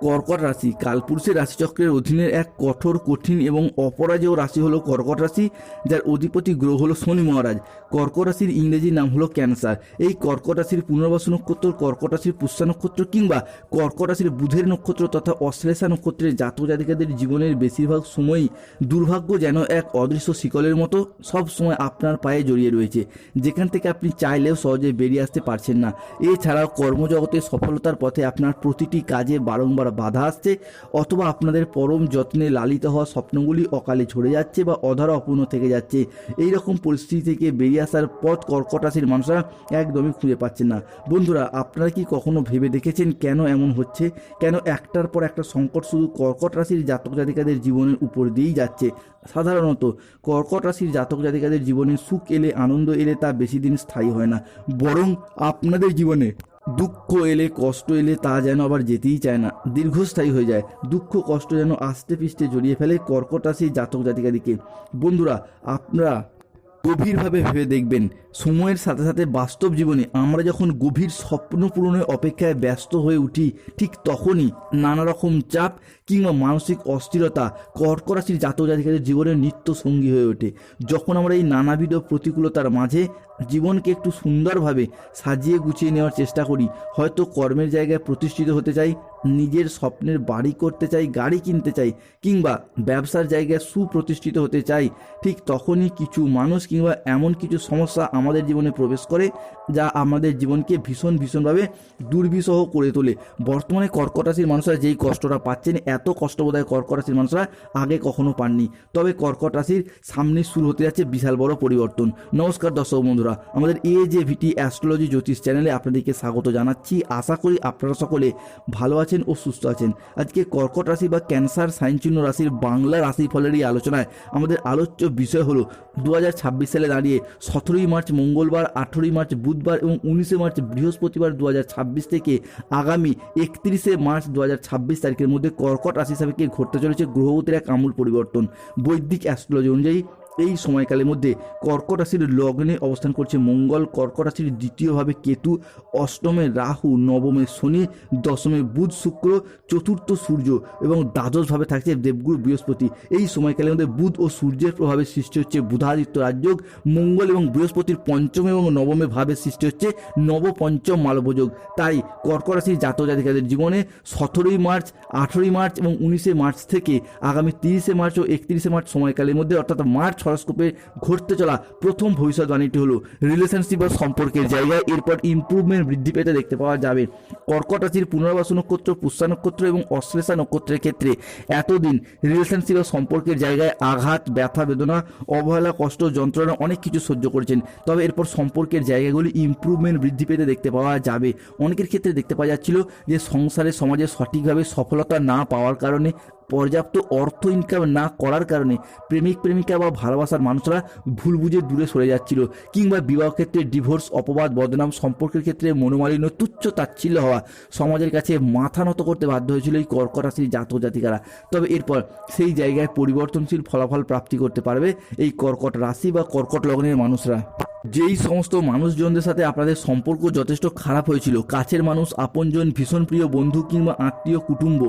কর্কট রাশি কালপুরুষের রাশিচক্রের অধীনের এক কঠোর, কঠিন এবং অপরাজেয় রাশি হলো কর্কট রাশি, যার অধিপতি গ্রহ হলো শনি মহারাজ। কর্কট রাশির ইংরেজি নাম হলো ক্যান্সার। এই কর্কট রাশির পুনর্বাসু নক্ষত্র, কর্কট রাশির পুষ্যা নক্ষত্র কিংবা কর্কট রাশির বুধের নক্ষত্র তথা অশ্লেষা নক্ষত্রের জাতক জাতিকাদের জীবনের বেশিরভাগ সময়ই দুর্ভাগ্য যেন এক অদৃশ্য শিকলের মতো সব সময় আপনার পায়ে জড়িয়ে রয়েছে, যেখান থেকে আপনি চাইলেও সহজে বেরিয়ে আসতে পারছেন না। এছাড়াও কর্মজগতে সফলতার পথে আপনার প্রতিটি কাজে বারংবার বাধা আসছে, অথবা আপনাদের পরম যত্নে লালিত হওয়া স্বপ্নগুলি অকালে ঝরে যাচ্ছে বা অধরা অপূর্ণ থেকে যাচ্ছে। এই রকম পরিস্থিতি থেকে বেরিয়ে আসার পথ কর্কট রাশির মানুষরা একদমই খুঁজে পাচ্ছেন না। বন্ধুরা, আপনারা কি কখনো ভেবে দেখেছেন কেন এমন হচ্ছে? কেন একটার পর একটা সংকট শুধু কর্কট রাশির জাতক জাতিকাদের জীবনের উপর দিয়েই যাচ্ছে? সাধারণত কর্কট রাশির জাতক জাতিকাদের জীবনে সুখ এলে, আনন্দ এলে তা বেশি দিন স্থায়ী হয় না, বরং আপনাদের জীবনে দুঃখ এলে, কষ্ট এলে তা যেন আবার যেতেই চায় না, দীর্ঘস্থায়ী হয়ে যায়। দুঃখ কষ্ট যেন আস্তে পিষ্টে জড়িয়ে ফেলে কর্কট রাশির জাতক জাতিকাদিকে। বন্ধুরা, আপনারা গভীরভাবে ভেবে দেখবেন, সময়ের সাথে সাথে বাস্তব জীবনে আমরা যখন গভীর স্বপ্ন পূরণের অপেক্ষায় ব্যস্ত হয়ে উঠি, ঠিক তখনই নানা রকম চাপ কিংবা মানসিক অস্থিরতা কর্কট রাশির জাতক জাতিকাদের জীবনের নিত্য সঙ্গী হয়ে ওঠে। যখন আমরা এই নানাবিধ প্রতিকূলতার মাঝে জীবনকে একটু সুন্দরভাবে সাজিয়ে গুছিয়ে নেওয়ার চেষ্টা করি, হয়তো কর্মের জায়গায় প্রতিষ্ঠিত হতে চাই, নিজের স্বপ্নের বাড়ি করতে চাই, গাড়ি কিনতে চাই, কিংবা ব্যবসার জায়গায় সুপ্রতিষ্ঠিত হতে চাই, ঠিক তখনই কিছু মানুষ কিংবা এমন কিছু সমস্যা আমাদের জীবনে প্রবেশ করে যা আমাদের জীবনকে ভীষণভাবে দুর্বিষহ করে তোলে। বর্তমানে কর্কট রাশির মানুষরা যেই কষ্টটা পাচ্ছেন, এত কষ্ট বোধহয় কর্কট রাশির মানুষরা আগে কখনো পাননি। তবে কর্কট রাশির সামনে শুরু হতে যাচ্ছে বিশাল বড় পরিবর্তন। নমস্কার দর্শক বন্ধুরা, আমাদের AJVT অ্যাস্ট্রোলজি জ্যোতিষ চ্যানেলে আপনাদেরকে স্বাগত জানাচ্ছি। আশা করি আপনারা সকলে ভালো আছেন ও সুস্থ আছেন। আজকে কর্কট রাশি বা ক্যান্সার সাইন চিহ্ন রাশির বাংলা রাশিফলের এই আলোচনায় আমাদের আলোচ্য বিষয় হলো 2026 সালে দাঁড়িয়ে 17ই মার্চ মঙ্গলবার, 18ই মার্চ বুধবার এবং 19শে মার্চ বৃহস্পতিবার 2026 থেকে আগামী 31শে মার্চ 2026 তারিখের মধ্যে কর্কট রাশি সাপেক্ষে ঘটতে চলেছে গ্রহগতির এক আমূল পরিবর্তন। বৈদিক অ্যাস্ট্রোলজি অনুযায়ী এই সময়কালের মধ্যে কর্কট রাশির লগ্নে অবস্থান করছে মঙ্গল, কর্কট রাশির দ্বিতীয়ভাবে কেতু, অষ্টমে রাহু, নবমে শনি, দশমে বুধ শুক্র, চতুর্থ সূর্য এবং দ্বাদশভাবে থাকছে দেবগুরু বৃহস্পতি। এই সময়কালের মধ্যে বুধ ও সূর্যের প্রভাবে সৃষ্টি হচ্ছে বুধাদিত্য রাজযোগ, মঙ্গল এবং বৃহস্পতির পঞ্চম এবং নবমে ভাবে সৃষ্টি হচ্ছে নবপঞ্চম মালবযোগ। তাই কর্কট রাশির জাতক জাতিকাদের জীবনে 17ই মার্চ, 18ই মার্চ এবং 19শে মার্চ থেকে আগামী 30শে মার্চ ও 31শে মার্চ সময়কালের মধ্যে অর্থাৎ মার্চ হরস্কোপে ঘটতে চলা প্রথম ভবিষ্যৎবাণীটি হলো রিলেশনশিপ বা সম্পর্কের জায়গায় এরপর ইমপ্রুভমেন্ট বৃদ্ধি পেতে দেখতে পাওয়া যাবে। কর্কট রাশির পুনর্বাসু নক্ষত্র, পুষ্যা নক্ষত্র এবং অশ্লেষা নক্ষত্রের ক্ষেত্রে এতদিন রিলেশনশিপ বা সম্পর্কের জায়গায় আঘাত, ব্যথা, বেদনা, অবহেলা, কষ্ট, যন্ত্রণা অনেক কিছু সহ্য করেছেন। তবে এরপর সম্পর্কের জায়গাগুলি ইমপ্রুভমেন্ট বৃদ্ধি পেতে দেখতে পাওয়া যাবে। অনেকের ক্ষেত্রে দেখতে পাওয়া যাচ্ছিল যে সংসারে, সমাজে সঠিকভাবে সফলতা না পাওয়ার কারণে, পর্যাপ্ত অর্থ ইনকাম না করার কারণে প্রেমিক প্রেমিকা বা ভালোবাসার মানুষরা ভুল বুঝে দূরে সরে যাচ্ছিল, কিংবা বিবাহ ক্ষেত্রে ডিভোর্স, অপবাদ, বদনাম, সম্পর্কের ক্ষেত্রে মনোমালিন্য, তুচ্ছ তাচ্ছিল্য হওয়া, সমাজের কাছে মাথা নত করতে বাধ্য হয়েছিল এই কর্কট রাশির জাতক জাতিকারা। তবে এরপর সেই জায়গায় পরিবর্তনশীল ফলাফল প্রাপ্তি করতে পারবে এই কর্কট রাশি বা কর্কট লগ্নের মানুষরা। যেই সমস্ত মানুষজনদের সাথে আপনাদের সম্পর্ক যথেষ্ট খারাপ হয়েছিল, কাছের মানুষ, আপনজন, ভীষণ প্রিয় বন্ধু কিংবা আত্মীয় কুটুম্ব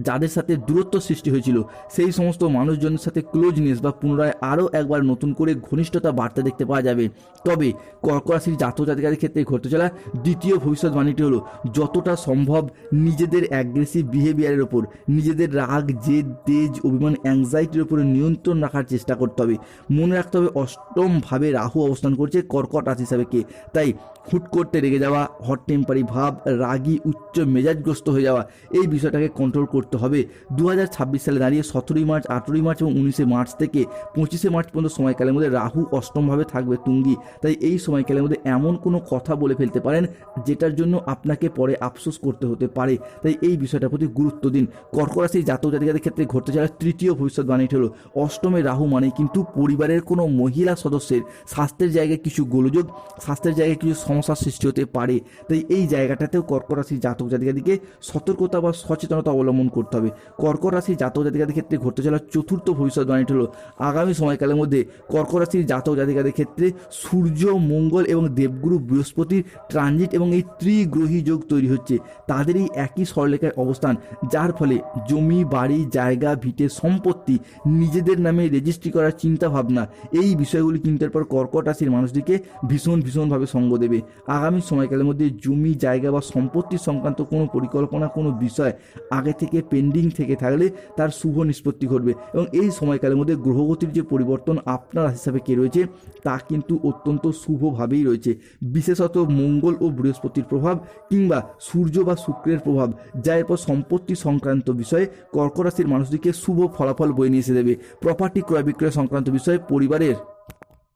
যাদের সাথে দূরত্ব সৃষ্টি হয়েছিল, সেই সমস্ত মানুষজনের সাথে ক্লোজনেস বা পুনরায় আরও একবার নতুন করে ঘনিষ্ঠতা বাড়তে দেখতে পাওয়া যাবে। তবে কর্কট রাশির জাতক জাতিকাদের ক্ষেত্রে ঘটতে চলা দ্বিতীয় ভবিষ্যৎবাণীটি হলো যতটা সম্ভব নিজেদের অ্যাগ্রেসিভ বিহেভিয়ারের ওপর, নিজেদের রাগ, জেদ, তেজ, অভিমান, অ্যাংজাইটির উপরে নিয়ন্ত্রণ রাখার চেষ্টা করতে হবে। মনে রাখতে হবে অষ্টমভাবে রাহু অবস্থান করছে কর্কট রাশি সাপেক্ষে। তাই হুট করতে রেগে যাওয়া, হট টেম্পারি ভাব, রাগী, উচ্চ মেজাজগ্রস্ত হয়ে যাওয়া, এই বিষয়টাকে কন্ট্রোল করতে হবে। 2026 সালে দাঁড়িয়ে 17ই মার্চ, 18ই মার্চ এবং 19শে মার্চ থেকে 25শে মার্চ পর্যন্ত সময়কালের মধ্যে রাহু অষ্টমভাবে থাকবে তুঙ্গি। তাই এই সময়কালের মধ্যে এমন কোনো কথা বলে ফেলতে পারেন যেটার জন্য আপনাকে পরে আফসোস করতে হতে পারে। তাই এই বিষয়টার প্রতি গুরুত্ব দিন। কর্কট রাশির জাতক জাতিকাদের ক্ষেত্রে ঘটতে চলা তৃতীয় ভবিষ্যৎবাণীটি হলো অষ্টমে রাহু মানে কিন্তু পরিবারের কোনো মহিলা সদস্যের স্বাস্থ্যের জায়গায় কিছু গোলযোগ, স্বাস্থ্যের জায়গায় কিছু সমস্যার সৃষ্টি হতে পারে। তাই এই জায়গাটাতেও কর্কট রাশির জাতক জাতিকাদিকে সতর্কতা বা সচেতনতা অবলম্বন করতে হবে। কর্কট রাশির জাতক জাতিকাদের ক্ষেত্রে ঘটতে চলা চতুর্থ ভবিষ্যৎবাণীটি হলো আগামী সময়কালের মধ্যে কর্কট রাশির জাতক জাতিকাদের ক্ষেত্রে সূর্য, মঙ্গল এবং দেবগুরু বৃহস্পতির ট্রানজিট এবং এই ত্রিগ্রহী যোগ তৈরি হচ্ছে। তাদের এই একই সরলরেখায় অবস্থান, যার ফলে জমি, বাড়ি, জায়গা, ভিটে, সম্পত্তি নিজেদের নামে রেজিস্ট্রি করার চিন্তা ভাবনা, এই বিষয়গুলি কিন্তু এরপর কর্কট রাশির মানুষদেরকে ভীষণভাবে সঙ্গ দেবে। আগামী সময়কালের মধ্যে জমি, জায়গা বা সম্পত্তি সংক্রান্ত কোনো পরিকল্পনা, কোনো বিষয় আগে থেকে পেন্ডিং থেকে থাকলে তার শুভ নিষ্পত্তি ঘটবে এবং এই সময়কালের মধ্যে গ্রহগতির যে পরিবর্তন আপনার রাশি সাপেক্ষে রয়েছে তা কিন্তু অত্যন্ত শুভভাবেই রয়েছে। বিশেষত মঙ্গল ও বৃহস্পতির প্রভাব কিংবা সূর্য বা শুক্রের প্রভাব, যা এরপর সম্পত্তি সংক্রান্ত বিষয়ে কর্কট রাশির মানুষদেরকে শুভ ফলাফল বয়ে নিয়ে এসে দেবে। প্রপার্টি ক্রয় বিক্রয় সংক্রান্ত বিষয়ে পরিবারের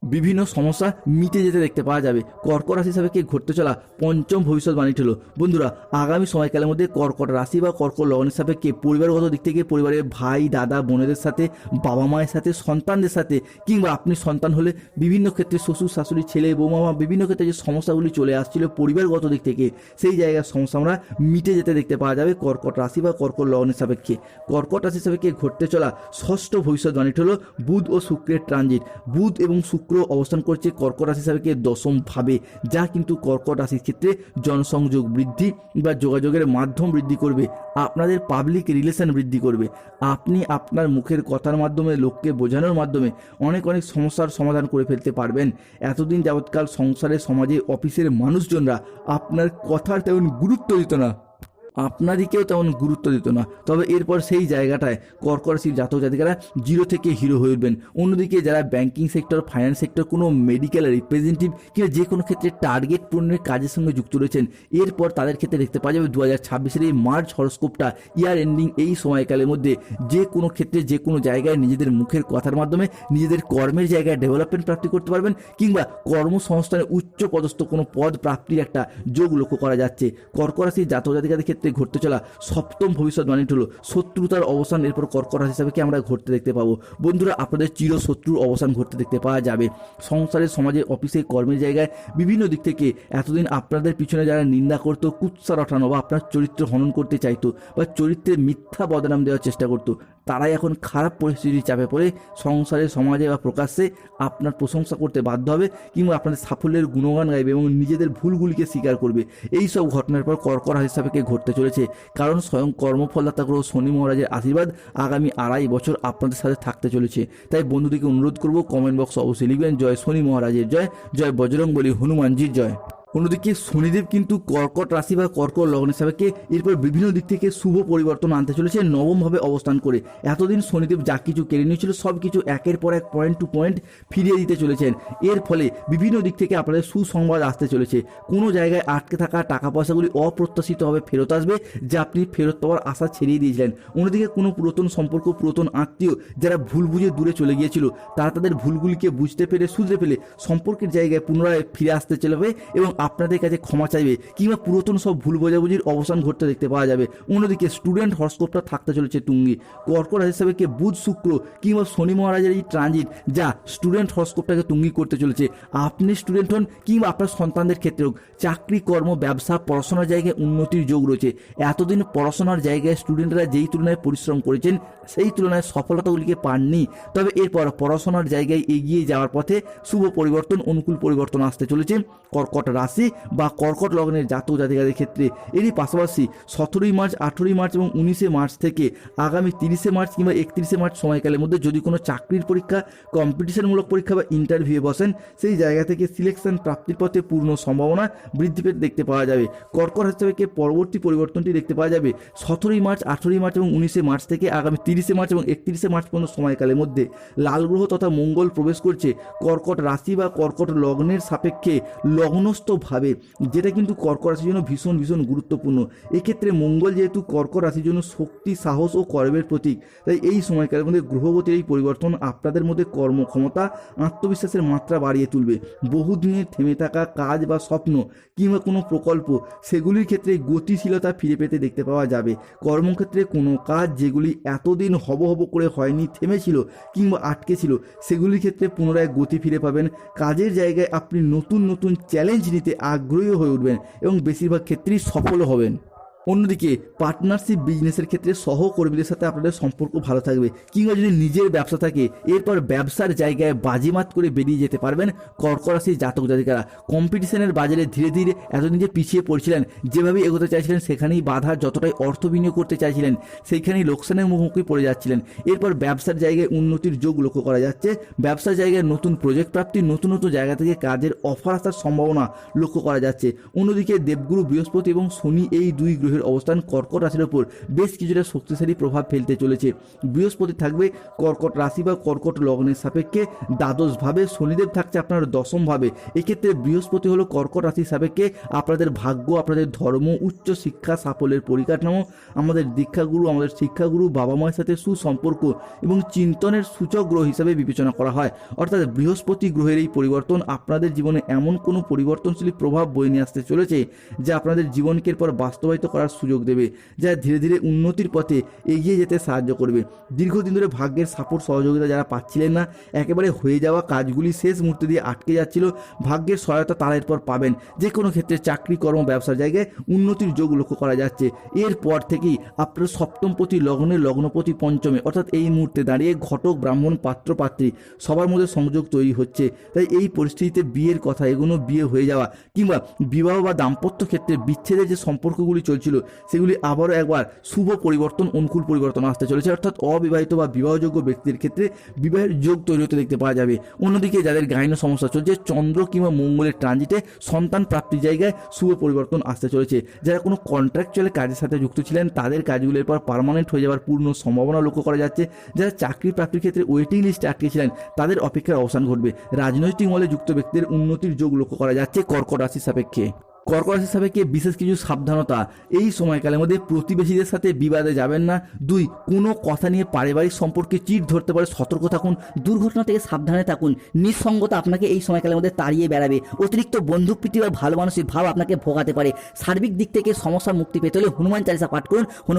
বিভিন্ন সমস্যা মিটে যেতে দেখতে পাওয়া যাবে। কর্কট রাশি সাপেক্ষে ঘটতে চলা পঞ্চম ভবিষ্যৎবাণী হলো বন্ধুরা, আগামী সময়কালের মধ্যে কর্কট রাশি বা কর্কট লগ্নের সাপেক্ষে পরিবারগত দিক থেকে পরিবারের ভাই, দাদা, বোনেদের সাথে, বাবা মায়ের সাথে, সন্তানদের সাথে কিংবা আপনি সন্তান হলে বিভিন্ন ক্ষেত্রে শ্বশুর শাশুড়ি, ছেলে, বৌমা, বিভিন্ন ক্ষেত্রে যে সমস্যাগুলি চলে আসছিল পরিবারগত দিক থেকে, সেই জায়গার সমস্যা আমরা মিটে যেতে দেখতে পাওয়া যাবে কর্কট রাশি বা কর্কট লগ্নের সাপেক্ষে। কর্কট রাশি সাপেক্ষে ঘটতে চলা ষষ্ঠ ভবিষ্যৎবাণী হলো বুধ ও শুক্রের ট্রানজিট। বুধ এবং শুক্র অবস্থান করছে কর্কট রাশি সাপেক্ষে দশম ভাবে, যা কিন্তু কর্কট রাশির ক্ষেত্রে জনসংযোগ বৃদ্ধি বা যোগাযোগের মাধ্যম বৃদ্ধি করবে, আপনাদের পাবলিক রিলেশন বৃদ্ধি করবে। আপনি আপনার মুখের কথার মাধ্যমে, লোককে বোঝানোর মাধ্যমে অনেক সমস্যার সমাধান করে ফেলতে পারবেন। এতদিন যাবৎকাল সংসারে, সমাজে, অফিসের মানুষজনরা আপনার কথার তেমন গুরুত্ব দিত না, আপনাদিকেও তেমন গুরুত্ব দিত না, তবে এরপর সেই জায়গাটায় কর্কট রাশির জাতক জাতিকারা জিরো থেকে হিরো হয়ে উঠবেন। অন্যদিকে যারা ব্যাংকিং সেক্টর, ফাইন্যান্স সেক্টর, কোনো মেডিকেল রিপ্রেজেন্টেটিভ কিংবা যে কোনো ক্ষেত্রে টার্গেট পূরণের কাজের সঙ্গে যুক্ত রয়েছেন, এরপর তাদের ক্ষেত্রে দেখতে পাওয়া যাবে 2026-এর এই মার্চ হরস্কোপটা ইয়ার এন্ডিং এই সময়কালের মধ্যে যে কোনো ক্ষেত্রে, যে কোনো জায়গায় নিজেদের মুখের কথার মাধ্যমে নিজেদের কর্মের জায়গায় ডেভেলপমেন্ট প্রাপ্তি করতে পারবেন কিংবা কর্মসংস্থানে উচ্চ পদস্থ কোনো পদ প্রাপ্তির একটা যোগ লক্ষ্য করা যাচ্ছে। কর্কট রাশির জাতক জাতিকাদের ক্ষেত্রে ঘটতে চলা সপ্তম ভবিষ্যৎবাণী হলো শত্রুতার অবসান এরপর কর্কট রাশি হিসাবে আমরা ঘটতে দেখতে পাবো। বন্ধুরা, আপনাদের চিরশত্রুর অবসান ঘটতে দেখতে পাওয়া যাবে। সংসারে, সমাজে, অফিসে, কর্মের জায়গায় বিভিন্ন দিক থেকে এতদিন আপনাদের পিছনে যারা নিন্দা করতো, কুৎসা রটানো বা আপনার চরিত্র হনন করতে চাইতো বা চরিত্রের মিথ্যা বদনাম দেওয়ার চেষ্টা করতো, তারাই এখন খারাপ পরিস্থিতির চাপে পড়ে সংসারে, সমাজে বা প্রকাশ্যে আপনার প্রশংসা করতে বাধ্য হবে কিংবা আপনাদের সাফল্যের গুণগান গাইবে এবং নিজেদের ভুলগুলিকে স্বীকার করবে। এই সব ঘটনার পর কর্কট রাশি হিসাবে ঘটতে চলেছে, কারণ স্বয়ং কর্মফলদাতা গ্রহ শনি মহারাজের আশীর্বাদ আগামী 2.5 বছর আপনাদের সাথে থাকতে চলেছে। তাই বন্ধুদেরকে অনুরোধ করব, কমেন্ট বক্স অবশ্যই লিখবেন জয় শনি মহারাজের জয়, জয় বজরংবলী হনুমানজির জয়। অন্যদিকে শনিদেব কিন্তু কর্কট রাশি বা কর্কট লগ্নের সাপেক্ষে এরপর বিভিন্ন দিক থেকে শুভ পরিবর্তন আনতে চলেছে নবমভাবে অবস্থান করে। এতদিন শনিদেব যা কিছু কেড়ে নিয়েছিল সব কিছু একের পর এক পয়েন্ট টু পয়েন্ট ফিরিয়ে দিতে চলেছেন। এর ফলে বিভিন্ন দিক থেকে আপনাদের সুসংবাদ আসতে চলেছে। কোনো জায়গায় আটকে থাকা টাকা পয়সাগুলি অপ্রত্যাশিতভাবে ফেরত আসবে, যা আপনি ফেরত পাওয়ার আশা ছেড়িয়ে দিয়েছিলেন। অন্যদিকে কোনো পুরাতন সম্পর্ক, পুরাতন আত্মীয় যারা ভুল বুঝে দূরে চলে গিয়েছিল, তারা তাদের ভুলগুলিকে বুঝতে পেরে, শুধরে ফেলে সম্পর্কের জায়গায় পুনরায় ফিরে আসতে চলবে এবং আপনাদের কাছে ক্ষমা চাইবে কিংবা পুরাতন সব ভুল বোঝাবুঝির অবসান ঘটতে দেখতে পাওয়া যাবে। অন্যদিকে স্টুডেন্ট হরস্কোপটা থাকতে চলেছে তুঙ্গি। কর্কট রাশি হিসাবে বুধ, শুক্র কিংবা শনি মহারাজের এই ট্রানজিট যা স্টুডেন্ট হরস্কোপটাকে তুঙ্গি করতে চলেছে। আপনি স্টুডেন্ট হন কিংবা আপনার সন্তানদের ক্ষেত্রে হোক, চাকরি, কর্ম, ব্যবসা, পড়াশোনার জায়গায় উন্নতির যোগ রয়েছে। এতদিন পড়াশোনার জায়গায় স্টুডেন্টরা যেই তুলনায় পরিশ্রম করেছেন সেই তুলনায় সফলতাগুলিকে পাননি, তবে এরপর পড়াশোনার জায়গায় এগিয়ে যাওয়ার পথে শুভ পরিবর্তন, অনুকূল পরিবর্তন আসতে চলেছে কর্কট রাশি বা কর্কট লগ্নের জাতক জাতিকাদের ক্ষেত্রে। এরই পাশাপাশি 17 মার্চ, 18 মার্চ এবং 19 মার্চ থেকে আগামী 30 মার্চ কিংবা 31 মার্চ সময়কালের মধ্যে যদি কোনো চাকরির পরীক্ষা, কম্পিটিশনমূলক পরীক্ষা বা ইন্টারভিউয়ে বসেন, সেই জায়গা থেকে সিলেকশন প্রাপ্তির পথে পূর্ণ সম্ভাবনা বৃদ্ধি পেতে দেখতে পাওয়া যাবে। কর্কট হিসাবে পরবর্তী পরিবর্তনটি দেখতে পাওয়া যাবে 17 মার্চ, 18 মার্চ এবং 19 মার্চ থেকে আগামী 30 মার্চ এবং 31 মার্চ পর্যন্ত সময়কালের মধ্যে লাল গ্রহ তথা মঙ্গল প্রবেশ করছে কর্কট রাশি বা কর্কট লগ্নের সাপেক্ষে লগ্নস্থ ভাবে, যেটা কিন্তু কর্কট রাশির জন্য ভীষণ ভীষণ গুরুত্বপূর্ণ। এক্ষেত্রে মঙ্গল যেহেতু কর্কট রাশির জন্য শক্তি, সাহস ও কর্মের প্রতীক, তাই এই সময়কালের মধ্যে গ্রহগতির এই পরিবর্তন আপনাদের মধ্যে কর্মক্ষমতা, আত্মবিশ্বাসের মাত্রা বাড়িয়ে তুলবে। বহুদিনের থেমে থাকা কাজ বা স্বপ্ন কিংবা কোনো প্রকল্প, সেগুলির ক্ষেত্রে গতিশীলতা ফিরে পেতে দেখতে পাওয়া যাবে। কর্মক্ষেত্রে কোনো কাজ যেগুলি এতদিন হব করে হয়নি, থেমেছিল কিংবা আটকে ছিল, সেগুলির ক্ষেত্রে পুনরায় গতি ফিরে পাবেন। কাজের জায়গায় আপনি নতুন নতুন চ্যালেঞ্জ নিতে আগ্রহী হয়ে উঠবেন এবং বেশিরভাগ ক্ষেত্রেই সফল হবেন। অন্যদিকে পার্টনারশিপ বিজনেসের ক্ষেত্রে সহকর্মীদের সাথে আপনাদের সম্পর্ক ভালো থাকবে, কিংবা যদি নিজের ব্যবসা থাকে এরপর ব্যবসার জায়গায় বাজিমাত করে বেরিয়ে যেতে পারবেন কর্কট রাশির জাতক জাতিকারা। কম্পিটিশনের বাজারে ধীরে ধীরে এতদিন যে পিছিয়ে পড়ছিলেন, যেভাবে এগোতে চাইছিলেন সেখানেই বাধা, যতটাই অর্থ বিনিয়োগ করতে চাইছিলেন সেইখানেই লোকসানের মুখোমুখি পড়ে যাচ্ছিলেন। এরপর ব্যবসার জায়গায় উন্নতির যোগ লক্ষ্য করা যাচ্ছে। ব্যবসার জায়গায় নতুন প্রজেক্ট প্রাপ্তি, নতুন নতুন জায়গা থেকে কাজের অফার আসার সম্ভাবনা লক্ষ্য করা যাচ্ছে। অন্যদিকে দেবগুরু বৃহস্পতি এবং শনি, এই দুই গ্রহের অবস্থান কর্কট রাশির ওপর বেশ কিছুটা শক্তিশালী প্রভাব ফেলতে চলেছে। বৃহস্পতি থাকবে কর্কট রাশি বা কর্কট লগ্নের সাপেক্ষে দ্বাদশ ভাবে, শনিদেব থাকছে আপনার দশম ভাবে। এক্ষেত্রে বৃহস্পতি হলো কর্কট রাশির সাপেক্ষে আপনাদের ভাগ্য, আপনাদের ধর্ম, উচ্চ শিক্ষা, সাফল্যের পরিকাঠামো, আমাদের দীক্ষাগুরু, আমাদের শিক্ষাগুরু, বাবা মায়ের সাথে সুসম্পর্ক এবং চিন্তনের সূচক গ্রহ হিসাবে বিবেচনা করা হয়। অর্থাৎ বৃহস্পতি গ্রহের এই পরিবর্তন আপনাদের জীবনে এমন কোনো পরিবর্তনশীল প্রভাব বয়ে নিয়ে আসতে চলেছে যা আপনাদের জীবনকে এরপর বাস্তবায়িত করার সুযোগ দেবে, যা ধীরে ধীরে উন্নতির পথে এগিয়ে যেতে সাহায্য করবে। দীর্ঘদিন ধরে ভাগ্যের সাপোর্ট, সহযোগিতা যারা পাচ্ছিলেন না, একেবারে হয়ে যাওয়া কাজগুলি শেষ মুহূর্তে দিয়ে আটকে যাচ্ছিল, ভাগ্যের সহায়তা তারা এরপর পাবেন। যে কোনো ক্ষেত্রে চাকরি, কর্ম, ব্যবসার জায়গায় উন্নতির যোগ লক্ষ্য করা যাচ্ছে। এরপর থেকেই আপনার সপ্তমপতি লগ্নের লগ্নপতি পঞ্চমে, অর্থাৎ এই মুহূর্তে দাঁড়িয়ে ঘটক, ব্রাহ্মণ, পাত্র, পাত্রী সবার মধ্যে সংযোগ তৈরি হচ্ছে। তাই এই পরিস্থিতিতে বিয়ের কথা এগুলো, বিয়ে হয়ে যাওয়া কিংবা বিবাহ বা দাম্পত্য ক্ষেত্রে বিচ্ছেদের যে সম্পর্কগুলি চলছিল সেগুলি আবারও একবার শুভ পরিবর্তন, অনুকূল পরিবর্তন আসতে চলেছে। অর্থাৎ অবিবাহিত বা বিবাহযোগ্য ব্যক্তিদের ক্ষেত্রে বিবাহের যোগ তৈরি হতে দেখতে পাওয়া যাবে। অন্যদিকে যাদের গাইনো সমস্যা চলছে, চন্দ্র কিংবা মঙ্গলের ট্রানজিটে সন্তান প্রাপ্তির জায়গায় শুভ পরিবর্তন আসতে চলেছে। যারা কোনো কন্ট্রাকচুয়াল কাজের সাথে যুক্ত ছিলেন তাদের কাজগুলোর পর পার্মানেন্ট হয়ে যাওয়ার পূর্ণ সম্ভাবনা লক্ষ্য করা যাচ্ছে। যারা চাকরি প্রাপ্তির ক্ষেত্রে ওয়েটিং লিস্টে আটকে ছিলেন তাদের অপেক্ষার অবসান ঘটবে। রাজনৈতিক মহলে যুক্ত ব্যক্তিদের উন্নতির যোগ লক্ষ্য করা যাচ্ছে কর্কট রাশির সাপেক্ষে। কর্কট রাশির সাপেক্ষে বিশেষ কিছু সাবধানতা। এই সময়কালের মধ্যে প্রতিবেশীদের সাথে বিবাদে যাবেন না। 2, কোনো কথা নিয়ে পারিবারিক সম্পর্কে চিট ধরতে পারে, সতর্ক থাকুন। দুর্ঘটনা থেকে সাবধানে থাকুন। নিঃসঙ্গতা আপনাকে এই সময়কালের মধ্যে তাড়িয়ে বেড়াবে। অতিরিক্ত বন্ধুপ্রীতি বা ভালো মানুষের ভাব আপনাকে ভোগাতে পারে। সার্বিক দিক থেকে সমস্যা মুক্তি পেতে হলে হনুমান চালিসা পাঠ করুন।